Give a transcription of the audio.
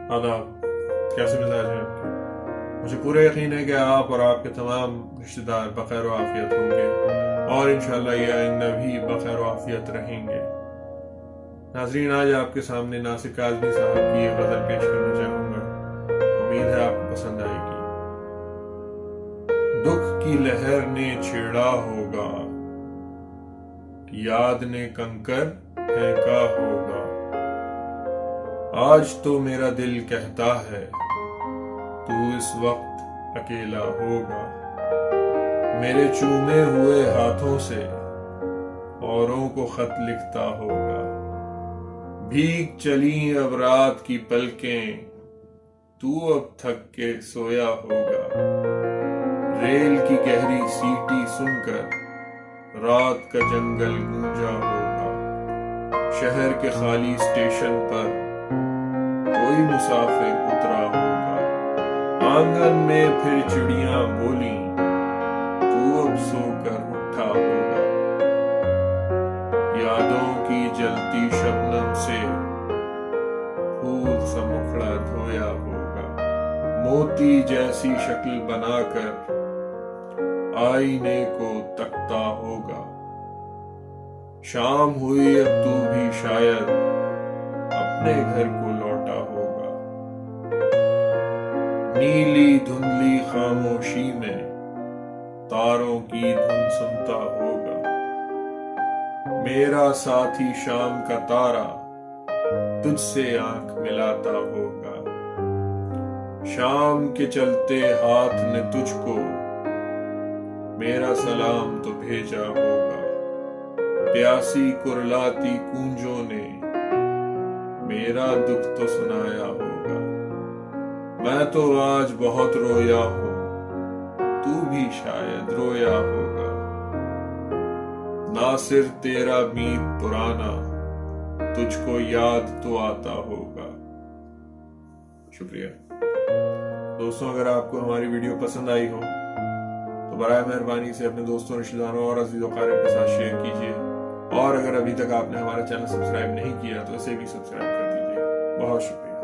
आदाब, कैसे मिजाज हैं आपके? मुझे पूरा यकीन है कि आप और आपके तमाम रिश्तेदार बखैर व आफियत होंगे और इंशाअल्लाह ये आइंदा भी बखैर व आफियत रहेंगे। नाजरीन, आज आपके सामने नासिर काज़मी साहब की ये गज़ल पेश करना चाहूँगा। उम्मीद है आपको पसंद आएगी। दुख की लहर ने छेड़ा होगा, याद ने कंकर फेंका होगा। आज तो मेरा दिल कहता है तू इस वक्त अकेला होगा। मेरे चूमे हुए हाथों से औरों को खत लिखता होगा। भीग चली अब रात की पलकें, तू अब थक के सोया होगा। रेल की गहरी सीटी सुनकर रात का जंगल गूंजा होगा। शहर के खाली स्टेशन पर कोई मुसाफिर उतरा होगा। आंगन में फिर चिड़ियां बोली, तू अब सोकर उठा होगा। यादों की जलती शबनम से फूल सा मुखड़ा धोया होगा। मोती जैसी शक्ल बनाकर आईने को तकता होगा। शाम हुई अब तू भी शायद अपने घर को लौटा होगा। नीली धुंधली खामोशी में तारों की धुन सुनता होगा। मेरा साथी शाम का तारा तुझसे आंख मिलाता होगा। शाम के चलते हाथ ने तुझको मेरा सलाम तो भेजा होगा। प्यासी कुरलाती कूंजों ने मेरा दुख तो सुनाया होगा। मैं तो आज बहुत रोया हूँ, तू भी शायद रोया होगा। नासिर तेरा मीत पुराना तुझको याद तो आता होगा। शुक्रिया दोस्तों, अगर आपको हमारी वीडियो पसंद आई हो तो बराए मेहरबानी से अपने दोस्तों, रिश्तेदारों और अजीज़ क़ारिब के साथ शेयर कीजिए। और अगर अभी तक आपने हमारा चैनल सब्सक्राइब नहीं किया तो इसे भी सब्सक्राइब कर दीजिए। बहुत शुक्रिया।